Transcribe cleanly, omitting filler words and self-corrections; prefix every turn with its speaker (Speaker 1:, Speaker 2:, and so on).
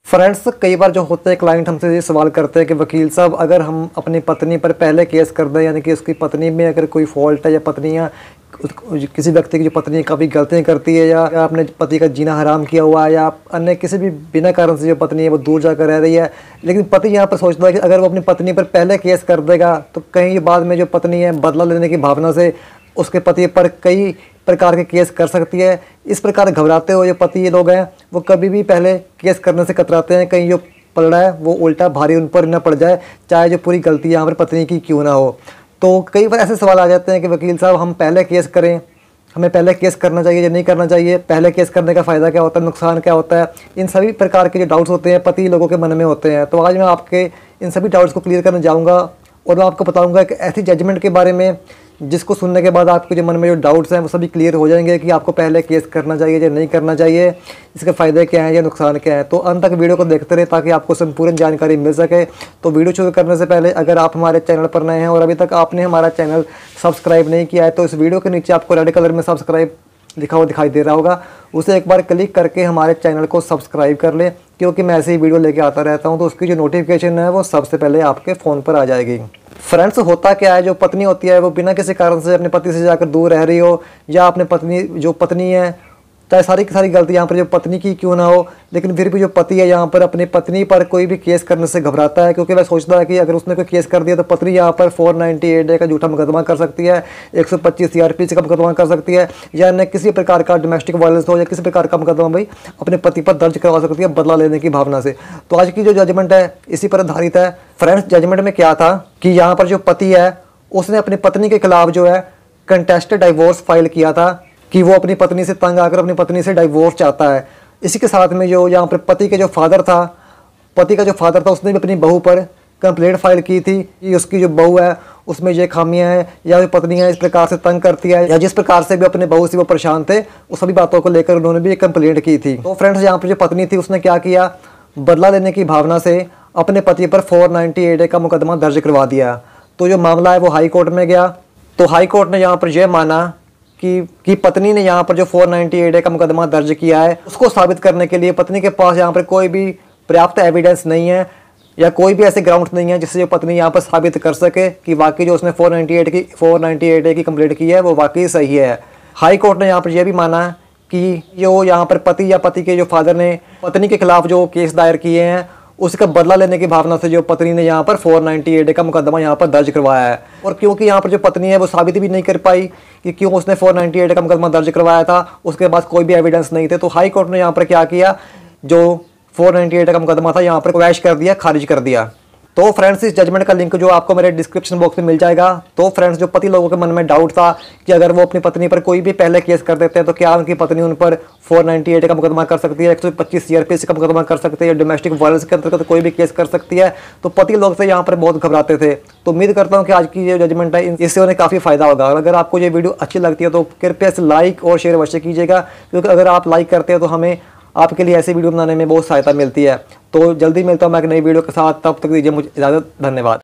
Speaker 1: Friends, कई बार जो होते हैं क्लाइंट हमसे ये सवाल करते हैं कि वकील साहब, अगर हम अपनी पत्नी पर पहले केस कर दें, यानी कि उसकी पत्नी में अगर कोई फॉल्ट है या पत्नियाँ किसी व्यक्ति की जो पत्नी कभी गलतियाँ करती है या अपने पति का जीना हराम किया हुआ है या अन्य किसी भी बिना कारण से जो पत्नी है वो दूर जाकर रह रही है, लेकिन पति यहाँ पर सोचता है कि अगर वो अपनी पत्नी पर पहले केस कर देगा तो कहीं बाद में जो पत्नी है बदला लेने की भावना से उसके पति पर कई प्रकार के केस कर सकती है। इस प्रकार घबराते हुए जो पति ये लोग हैं वो कभी भी पहले केस करने से कतराते हैं, कहीं जो पड़ रहा है वो उल्टा भारी उन पर न पड़ जाए, चाहे जो पूरी गलती यहाँ पर पत्नी की क्यों ना हो। तो कई बार ऐसे सवाल आ जाते हैं कि वकील साहब, हम पहले केस करें, हमें पहले केस करना चाहिए या नहीं करना चाहिए, पहले केस करने का फ़ायदा क्या होता है, नुकसान क्या होता है। इन सभी प्रकार के जो डाउट्स होते हैं पति लोगों के मन में होते हैं। तो आज मैं आपके इन सभी डाउट्स को क्लियर करने जाऊँगा और मैं आपको बताऊँगा एक ऐसी जजमेंट के बारे में जिसको सुनने के बाद आपके जो मन में जो डाउट्स हैं वो सभी क्लियर हो जाएंगे कि आपको पहले केस करना चाहिए या नहीं करना चाहिए, इसके फ़ायदे क्या हैं या नुकसान क्या है। तो अंत तक वीडियो को देखते रहे ताकि आपको संपूर्ण जानकारी मिल सके। तो वीडियो शुरू करने से पहले अगर आप हमारे चैनल पर नए हैं और अभी तक आपने हमारा चैनल सब्सक्राइब नहीं किया है तो इस वीडियो के नीचे आपको रेड कलर में सब्सक्राइब लिखा हुआ दिखाई दे रहा होगा, उसे एक बार क्लिक करके हमारे चैनल को सब्सक्राइब कर लें, क्योंकि मैं ऐसे ही वीडियो लेके आता रहता हूं तो उसकी जो नोटिफिकेशन है वो सबसे पहले आपके फ़ोन पर आ जाएगी। फ्रेंड्स, होता क्या है, जो पत्नी होती है वो बिना किसी कारण से अपने पति से जाकर दूर रह रही हो या अपने पत्नी है, चाहे सारी की सारी गलती यहाँ पर जो पत्नी की क्यों ना हो, लेकिन फिर भी जो पति है यहाँ पर अपनी पत्नी पर कोई भी केस करने से घबराता है, क्योंकि वह सोचता है कि अगर उसने कोई केस कर दिया तो पत्नी यहाँ पर 498A का झूठा मुकदमा कर सकती है, 125 CRPC का मुकदमा कर सकती है, या अन्य किसी प्रकार का डोमेस्टिक वायलेंस हो या किसी प्रकार का मुकदमा भाई अपने पति पर दर्ज करवा सकती है बदला लेने की भावना से। तो आज की जो जजमेंट है इसी पर आधारित है। फ्रेंड्स, जजमेंट में क्या था कि यहाँ पर जो पति है उसने अपनी पत्नी के खिलाफ जो है कंटेस्टेड डाइवोर्स फाइल किया था कि वो अपनी पत्नी से तंग आकर अपनी पत्नी से डाइवोर्स चाहता है। इसी के साथ में जो यहाँ पर पति का जो फादर था उसने भी अपनी बहू पर कंप्लेंट फाइल की थी कि उसकी जो बहू है उसमें ये खामियां हैं या जो पत्नी है इस प्रकार से तंग करती है या जिस प्रकार से भी अपने बहू से वो परेशान थे, उस सभी बातों को लेकर उन्होंने भी एक कंप्लेंट की थी। तो फ्रेंड्स, यहाँ पर जो पत्नी थी उसने क्या किया, बदला लेने की भावना से अपने पति पर 498A का मुकदमा दर्ज करवा दिया। तो जो मामला है वो हाई कोर्ट में गया। तो हाई कोर्ट ने यहाँ पर यह माना कि पत्नी ने यहाँ पर जो 498A का मुकदमा दर्ज किया है उसको साबित करने के लिए पत्नी के पास यहाँ पर कोई भी पर्याप्त एविडेंस नहीं है या कोई भी ऐसे ग्राउंड नहीं है जिससे जो पत्नी यहाँ पर साबित कर सके कि वाकई जो उसने 498A की कंप्लेंट की है वो वाकई सही है। हाई कोर्ट ने यहाँ पर यह भी माना कि जो यहाँ पर पति या पति के जो फादर ने पत्नी के खिलाफ जो केस दायर किए हैं उसका बदला लेने की भावना से जो पत्नी ने यहाँ पर 498A का मुकदमा यहाँ पर दर्ज करवाया है। और क्योंकि यहाँ पर जो पत्नी है वो साबित भी नहीं कर पाई कि क्यों उसने 498A का मुकदमा दर्ज करवाया था, उसके पास कोई भी एविडेंस नहीं थे, तो हाई कोर्ट ने यहाँ पर क्या किया, जो 498A का मुकदमा था यहाँ पर क्वैश कर दिया, खारिज कर दिया। तो फ्रेंड्स, इस जजमेंट का लिंक जो आपको मेरे डिस्क्रिप्शन बॉक्स में मिल जाएगा। तो फ्रेंड्स, जो पति लोगों के मन में डाउट था कि अगर वो अपनी पत्नी पर कोई भी पहले केस कर देते हैं तो क्या उनकी पत्नी उन पर 498A का मुकदमा कर सकती है, 125 CRPC का मुकदमा कर सकती है, डोमेस्टिक वायलेंस के अंतर्गत कोई भी केस कर सकती है, तो पति लोग से यहाँ पर बहुत घबराते थे। तो उम्मीद करता हूँ कि आज की ये जजमेंट है इससे उन्हें काफ़ी फायदा होगा। अगर आपको ये वीडियो अच्छी लगती है तो कृपया इसे लाइक और शेयर अवश्य कीजिएगा, क्योंकि अगर आप लाइक करते हैं तो हमें आपके लिए ऐसी वीडियो बनाने में बहुत सहायता मिलती है। तो जल्दी मिलता हूँ मैं एक नई वीडियो के साथ, तब तक दीजिए मुझे इजाज़त। धन्यवाद।